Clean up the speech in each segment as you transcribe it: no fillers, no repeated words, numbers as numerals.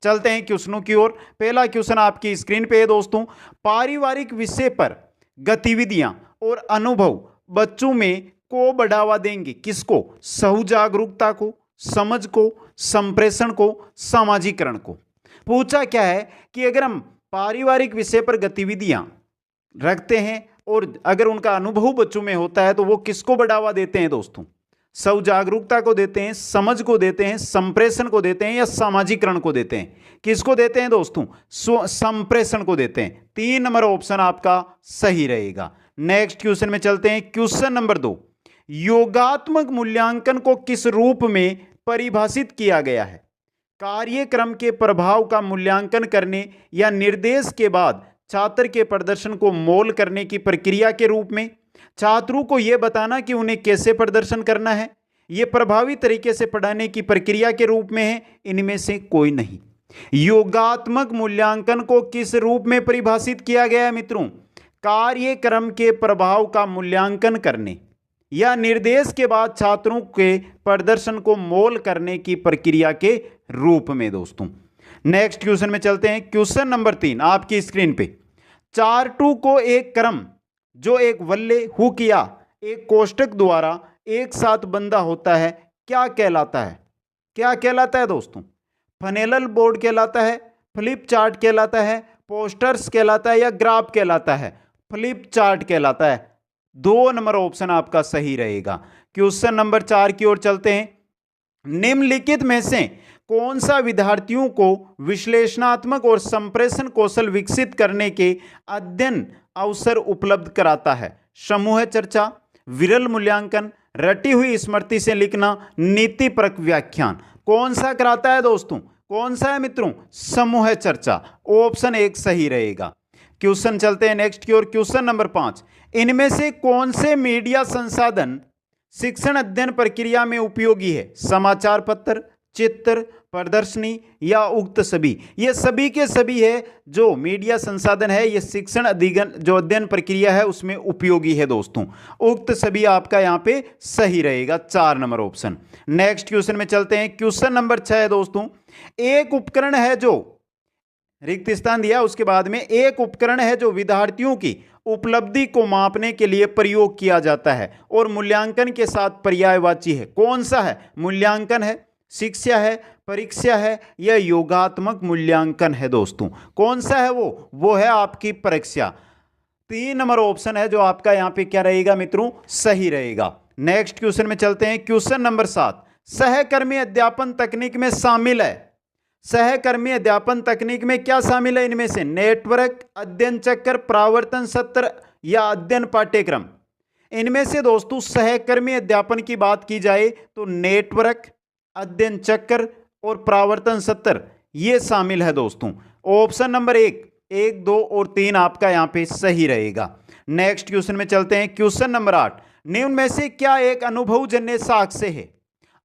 चलते हैं क्वेश्चनों की ओर। पहला क्वेश्चन आपकी स्क्रीन पे है दोस्तों। पारिवारिक विषय पर गतिविधियां और अनुभव बच्चों में को बढ़ावा देंगे। किसको? सहु जागरूकता को, समझ को, संप्रेषण को, सामाजिकरण को। पूछा क्या है कि अगर हम पारिवारिक विषय पर गतिविधियां रखते हैं और अगर उनका अनुभव बच्चों में होता है तो वो किसको बढ़ावा देते हैं दोस्तों? सौ जागरूकता को देते हैं, समझ को देते हैं, संप्रेषण को देते हैं या सामाजिकरण को देते हैं? किसको देते हैं दोस्तों? संप्रेषण को देते हैं। 3 नंबर ऑप्शन आपका सही रहेगा। नेक्स्ट क्वेश्चन में चलते हैं। क्वेश्चन नंबर 2, योगात्मक मूल्यांकन को किस रूप में परिभाषित किया गया है? कार्यक्रम के प्रभाव का मूल्यांकन करने या निर्देश के बाद छात्र के प्रदर्शन को मोल करने की प्रक्रिया के रूप में, छात्रों को यह बताना कि उन्हें कैसे प्रदर्शन करना है, यह प्रभावी तरीके से पढ़ाने की प्रक्रिया के रूप में है? इनमें से कोई नहीं। योगात्मक मूल्यांकन को किस रूप में परिभाषित किया गया है मित्रों? कार्यक्रम के प्रभाव का मूल्यांकन करने या निर्देश के बाद छात्रों के प्रदर्शन को मोल करने की प्रक्रिया के रूप में दोस्तों। नेक्स्ट क्वेश्चन में चलते हैं। क्वेश्चन नंबर 3 आपकी स्क्रीन पे। 4-2 को एक क्रम जो एक वल्ले हुक या एक कोष्टक द्वारा एक साथ बंधा होता है क्या कहलाता है? क्या कहलाता है दोस्तों? फनेलल बोर्ड कहलाता है, फ्लिप चार्ट कहलाता है, पोस्टर्स कहलाता है या ग्राफ कहलाता है? फ्लिप चार्ट कहलाता है। 2 नंबर ऑप्शन आपका सही रहेगा। क्वेश्चन नंबर 4 की ओर चलते हैं। निम्नलिखित में से कौन सा विद्यार्थियों को विश्लेषणात्मक और संप्रेषण कौशल विकसित करने के अध्ययन अवसर उपलब्ध कराता है? समूह चर्चा, विरल मूल्यांकन, रटी हुई स्मृति से लिखना, नीतिपरक व्याख्यान। कौन सा कराता है दोस्तों? कौन सा है मित्रों? समूह चर्चा। ऑप्शन 1 सही रहेगा। क्वेश्चन चलते हैं नेक्स्ट की ओर। क्वेश्चन नंबर 5, इनमें से कौन से मीडिया संसाधन शिक्षण अध्ययन प्रक्रिया में उपयोगी है? समाचार पत्र, चित्र, प्रदर्शनी या उक्त सभी? ये सभी के सभी है जो मीडिया संसाधन है, ये शिक्षण अध्ययन प्रक्रिया है उसमें उपयोगी है दोस्तों। उक्त सभी आपका यहाँ पे सही रहेगा, 4 नंबर ऑप्शन। नेक्स्ट क्वेश्चन में चलते हैं। क्वेश्चन नंबर 6 है दोस्तों। एक उपकरण है जो रिक्त स्थान दिया, उसके बाद में एक उपकरण है जो विद्यार्थियों की उपलब्धि को मापने के लिए प्रयोग किया जाता है और मूल्यांकन के साथ पर्यायवाची है। कौन सा है? मूल्यांकन है, शिक्षा है, परीक्षा है या योगात्मक मूल्यांकन है दोस्तों? कौन सा है वो है आपकी परीक्षा। 3 नंबर ऑप्शन है जो आपका यहां पे क्या रहेगा मित्रों? सही रहेगा। नेक्स्ट क्वेश्चन में चलते हैं। क्वेश्चन नंबर 7, सहकर्मी अध्यापन तकनीक में शामिल है। सहकर्मी अध्यापन तकनीक में क्या शामिल है इनमें से? नेटवर्क, अध्ययन चक्र, प्रावर्तन सत्र या अध्ययन पाठ्यक्रम? इनमें से दोस्तों सहकर्मी अध्यापन की बात की जाए तो नेटवर्क, अध्ययन चक्र और प्रावर्तन सत्र ये शामिल है दोस्तों। ऑप्शन नंबर 1, 2 और 3 आपका यहां पे सही रहेगा। नेक्स्ट क्वेश्चन में चलते हैं। क्वेश्चन नंबर 8, निम्न में से क्या एक अनुभवजन्य साक्ष्य है?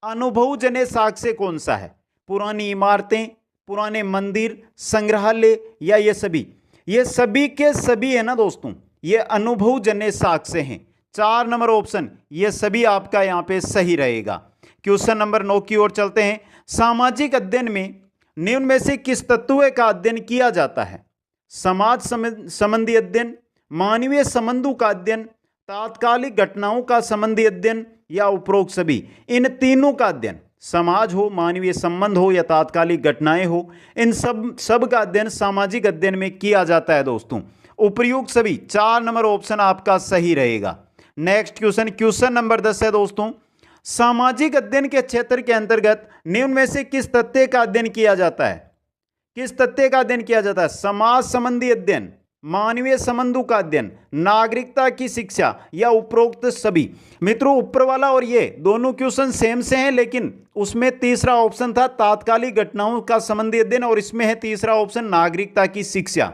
अनुभवजन्य साक्ष्य कौन सा है? पुरानी इमारतें, पुराने मंदिर, संग्रहालय या ये सभी? ये सभी के सभी है ना दोस्तों, ये अनुभवजन्य साक्ष्य हैं। 4 नंबर ऑप्शन ये सभी आपका यहां पे सही रहेगा। क्वेश्चन नंबर 9 की ओर चलते हैं। सामाजिक अध्ययन में निम्न में से किस तत्व का अध्ययन किया जाता है? समाज संबंधी अध्ययन, मानवीय संबंधों का अध्ययन, तात्कालिक घटनाओं का संबंधी अध्ययन या उपरोक्त सभी? इन तीनों का अध्ययन, समाज हो, मानवीय संबंध हो या तात्कालिक घटनाएं हो, इन सब का अध्ययन सामाजिक अध्ययन में किया जाता है दोस्तों। उपयुक्त सभी, 4 नंबर ऑप्शन आपका सही रहेगा। नेक्स्ट क्वेश्चन नंबर 10 है दोस्तों। सामाजिक अध्ययन के क्षेत्र के अंतर्गत निम्न में से किस तथ्य का अध्ययन किया जाता है? किस तथ्य का अध्ययन किया जाता है? समाज संबंधी अध्ययन, मानवीय संबंधों का अध्ययन, नागरिकता की शिक्षा या उपरोक्त सभी? मित्रों ऊपर वाला और ये दोनों क्वेश्चन सेम से हैं, लेकिन उसमें तीसरा ऑप्शन था तात्कालिक घटनाओं का संबंधी अध्ययन और इसमें है तीसरा ऑप्शन नागरिकता की शिक्षा।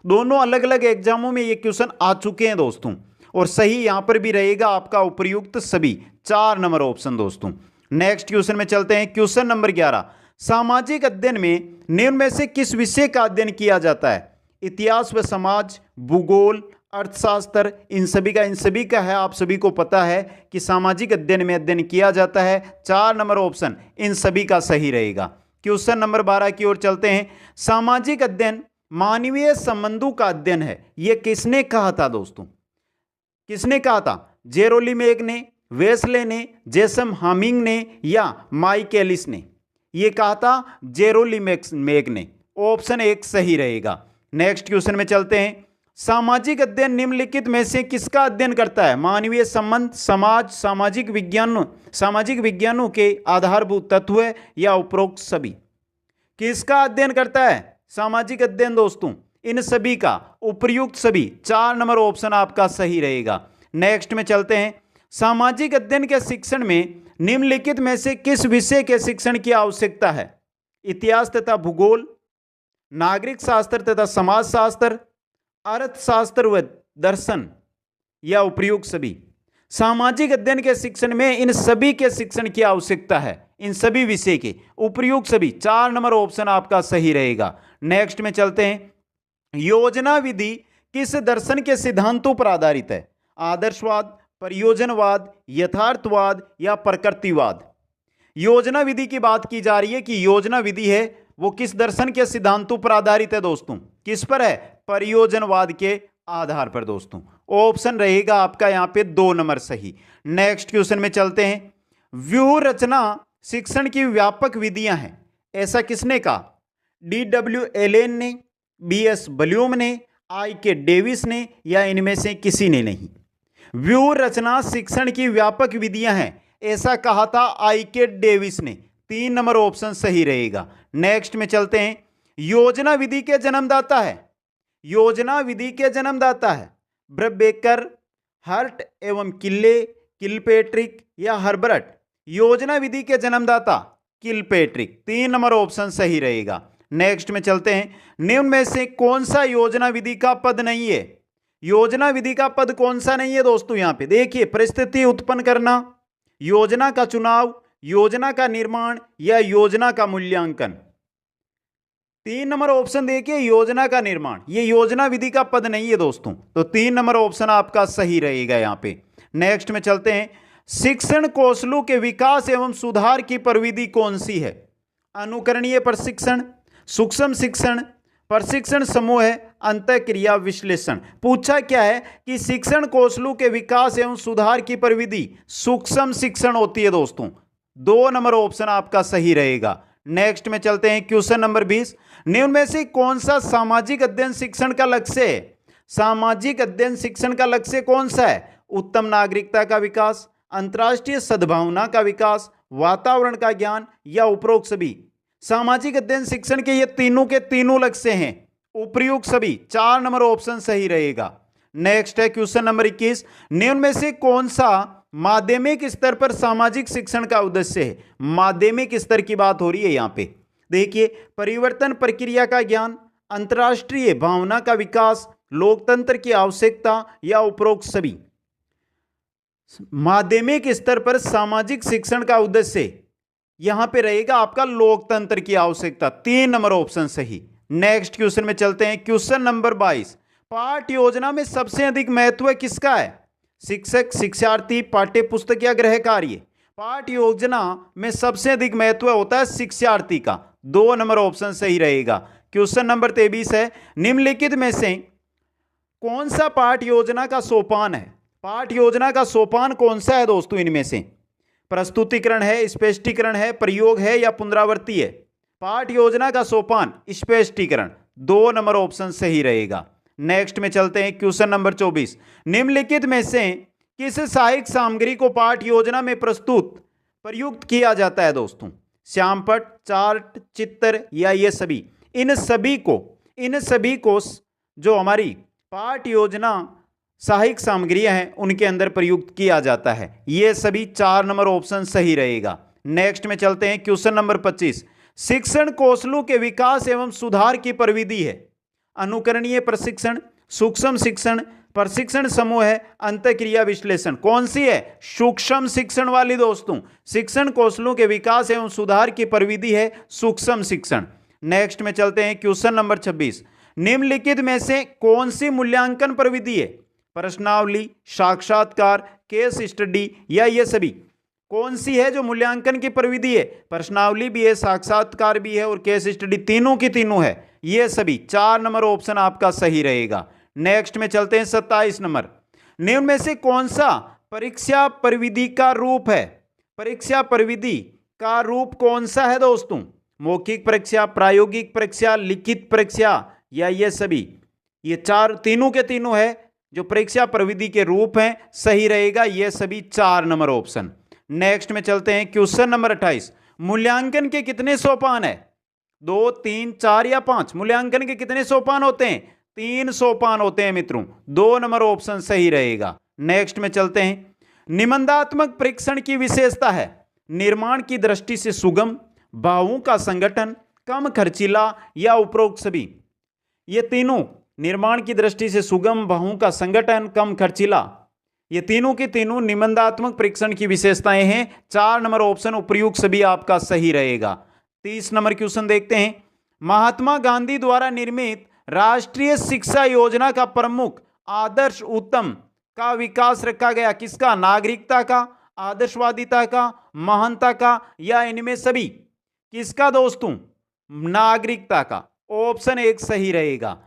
दोनों अलग अलग एग्जामों में ये क्वेश्चन आ चुके हैं दोस्तों, और सही यहां पर भी रहेगा आपका उपयुक्त सभी, 4 नंबर ऑप्शन दोस्तों। नेक्स्ट क्वेश्चन में चलते हैं। क्वेश्चन नंबर 11, सामाजिक अध्ययन में निम्न में से किस विषय का अध्ययन किया जाता है? इतिहास व समाज, भूगोल, अर्थशास्त्र, इन सभी का है। आप सभी को पता है कि सामाजिक अध्ययन में अध्ययन किया जाता है। 4 नंबर ऑप्शन इन सभी का सही रहेगा। क्वेश्चन नंबर 12 की ओर चलते हैं। सामाजिक अध्ययन मानवीय संबंधों का अध्ययन है, यह किसने कहा था दोस्तों? किसने कहा था? जेरोलिमेक ने, वेस्ले ने, जेसम हामिंग ने या माइकेलिस ने? यह कहा था जेरोलिमेक ने। ऑप्शन 1 सही रहेगा। नेक्स्ट क्वेश्चन में चलते हैं। सामाजिक अध्ययन निम्नलिखित में से किसका अध्ययन करता है? मानवीय संबंध, समाज, सामाजिक विज्ञानों के आधारभूत तत्व या उपरोक्त सभी? किसका अध्ययन करता है सामाजिक अध्ययन दोस्तों? इन सभी का, उपर्युक्त सभी। 4 नंबर ऑप्शन आपका सही रहेगा। नेक्स्ट में चलते हैं। सामाजिक अध्ययन के शिक्षण में निम्नलिखित में से किस विषय के शिक्षण की आवश्यकता है? इतिहास तथा भूगोल, नागरिक शास्त्र तथा समाजशास्त्र, अर्थशास्त्र व दर्शन या उपर्युक्त सभी? सामाजिक अध्ययन के शिक्षण में इन सभी के शिक्षण की आवश्यकता है, इन सभी विषय के, उपर्युक्त सभी। 4 नंबर ऑप्शन आपका सही रहेगा। नेक्स्ट में चलते हैं। योजना विधि किस दर्शन के सिद्धांतों पर आधारित है? आदर्शवाद, प्रयोजनवाद, यथार्थवाद या प्रकृतिवाद? योजना विधि की बात की जा रही है कि योजना विधि है वो किस दर्शन के सिद्धांतों पर आधारित है दोस्तों? किस पर है? प्रयोजनवाद के आधार पर दोस्तों। ऑप्शन रहेगा आपका यहां पे 2 नंबर सही। नेक्स्ट क्वेश्चन में चलते हैं। व्यूह रचना शिक्षण की व्यापक विधियां हैं, ऐसा किसने कहा? DW एलेन ने, BS ब्लूम ने, IK डेविस ने या इनमें से किसी ने नहीं? व्यूह रचना शिक्षण की व्यापक विधियां हैं, ऐसा कहा था IK डेविस ने। 3 नंबर ऑप्शन सही रहेगा। नेक्स्ट में चलते हैं। योजना विधि के जन्मदाता है, योजना विधि के जन्मदाता है ब्रबेकर, हर्ट एवं किलपेट्रिक या हर्बर्ट? योजना विधि के जन्मदाता किलपेट्रिक। 3 नंबर ऑप्शन सही रहेगा। नेक्स्ट में चलते हैं। निम्न में से कौन सा योजना विधि का पद नहीं है? योजना विधि का पद कौन सा नहीं है दोस्तों? यहां पे देखिए, परिस्थिति उत्पन्न करना, योजना का चुनाव, योजना का निर्माण या योजना का मूल्यांकन? 3 नंबर ऑप्शन देखिए, योजना का निर्माण, ये योजना विधि का पद नहीं है दोस्तों, तो 3 नंबर ऑप्शन आपका सही रहेगा यहां पे। नेक्स्ट में चलते हैं। शिक्षण कौशलों के विकास एवं सुधार की प्रविधि कौन सी है? अनुकरणीय प्रशिक्षण, सूक्ष्म शिक्षण, प्रशिक्षण समूह है, अंतःक्रिया विश्लेषण? पूछा क्या है कि शिक्षण कौशलों के विकास एवं सुधार की प्रविधि सूक्ष्म शिक्षण होती है दोस्तों। 2 नंबर ऑप्शन आपका सही रहेगा। नेक्स्ट में चलते हैं। Question number 20। निम्न में से कौन सा सामाजिक अध्ययन शिक्षण का लक्ष्य है? सामाजिक अध्ययन शिक्षण का लक्ष्य कौन सा है? उत्तम नागरिकता का विकास, अंतर्राष्ट्रीय सद्भावना का विकास, वातावरण का ज्ञान या उपरोक्त सभी? सामाजिक अध्ययन शिक्षण के ये तीनों के तीनों लक्ष्य हैं, उपयुक्त सभी। 4 नंबर ऑप्शन सही रहेगा। नेक्स्ट है क्वेश्चन नंबर 21। निम्न में से कौन सा माध्यमिक स्तर पर सामाजिक शिक्षण का उद्देश्य है? माध्यमिक स्तर की बात हो रही है यहां पे। देखिए, परिवर्तन प्रक्रिया का ज्ञान, अंतर्राष्ट्रीय भावना का विकास, लोकतंत्र की आवश्यकता या उपरोक्त सभी? माध्यमिक स्तर पर सामाजिक शिक्षण का उद्देश्य यहां पे रहेगा आपका लोकतंत्र की आवश्यकता। 3 नंबर ऑप्शन सही। नेक्स्ट क्वेश्चन में चलते हैं। Question number 22। पाठ योजना में सबसे अधिक महत्व किसका है? शिक्षक, शिक्षार्थी, पाठ्य पुस्तक या गृह कार्य? पाठ योजना में सबसे अधिक महत्व होता है शिक्षार्थी का। 2 नंबर ऑप्शन सही रहेगा। क्वेश्चन नंबर 23 है। निम्नलिखित में से कौन सा पाठ योजना का सोपान है? पाठ योजना का सोपान कौन सा है दोस्तों? इनमें से प्रस्तुतिकरण है, स्पष्टीकरण है, प्रयोग है या पुनरावृत्ति है? पाठ योजना का सोपान स्पष्टीकरण। 2 नंबर ऑप्शन सही रहेगा। नेक्स्ट में चलते हैं। Question number 24। निम्नलिखित में से किस सहायक सामग्री को पाठ योजना में प्रयुक्त किया जाता है दोस्तों? श्यामपट्ट, चार्ट, चित्र या ये सभी? इन सभी को जो हमारी पाठ योजना सहायक सामग्रियां हैं उनके अंदर प्रयुक्त किया जाता है। ये सभी 4 नंबर ऑप्शन सही रहेगा। नेक्स्ट में चलते हैं। Question number 25। शिक्षण कौशलों के विकास एवं सुधार की प्रविधि है? अनुकरणीय प्रशिक्षण, सूक्ष्म शिक्षण, प्रशिक्षण समूह है, अंतःक्रिया विश्लेषण? कौन सी है? सूक्ष्म शिक्षण वाली दोस्तों। शिक्षण कौशलों के विकास एवं सुधार की प्रविधि है सूक्ष्म शिक्षण। नेक्स्ट में चलते हैं। Question number 26। निम्नलिखित में से कौन सी मूल्यांकन प्रविधि है? प्रश्नावली, साक्षात्कार, केस स्टडी या ये सभी? कौन सी है जो मूल्यांकन की प्रविधि है? प्रश्नावली भी है, साक्षात्कार भी है और केस स्टडी, तीनों की तीनों है। ये सभी 4 नंबर ऑप्शन आपका सही रहेगा। नेक्स्ट में चलते हैं 27 नंबर। निम्न में से कौन सा परीक्षा प्रविधि का रूप है? परीक्षा प्रविधि का रूप कौन सा है दोस्तों? मौखिक परीक्षा, प्रायोगिक परीक्षा, लिखित परीक्षा या ये सभी? ये तीनों के तीनों है जो परीक्षा प्रविधि के रूप हैं, सही रहेगा ये सभी 4 नंबर ऑप्शन। नेक्स्ट में चलते हैं क्वेश्चन नंबर 28। मूल्यांकन के कितने सोपान है? 2, 3, 4 या 5? मूल्यांकन के कितने सोपान होते हैं? 3 सोपान होते हैं मित्रों। 2 नंबर ऑप्शन सही रहेगा। नेक्स्ट में चलते हैं, निबंधात्मक परीक्षण की विशेषता है निर्माण की दृष्टि से सुगम, भावों का संगठन, कम खर्चीला या उपरोक्त सभी? ये तीनों निर्माण की दृष्टि से सुगम, भावों का संगठन, कम खर्चीला, ये तीनों के तीनों निबंधात्मक परीक्षण की विशेषताएं हैं। 4 नंबर ऑप्शन उपयुक्त सभी आपका सही रहेगा। 30 नंबर क्वेश्चन देखते हैं। महात्मा गांधी द्वारा निर्मित राष्ट्रीय शिक्षा योजना का प्रमुख आदर्श उत्तम का विकास रखा गया किसका? नागरिकता का, आदर्शवादिता का, महानता का या इनमें सभी? किसका दोस्तों? नागरिकता का। ऑप्शन 1 सही रहेगा।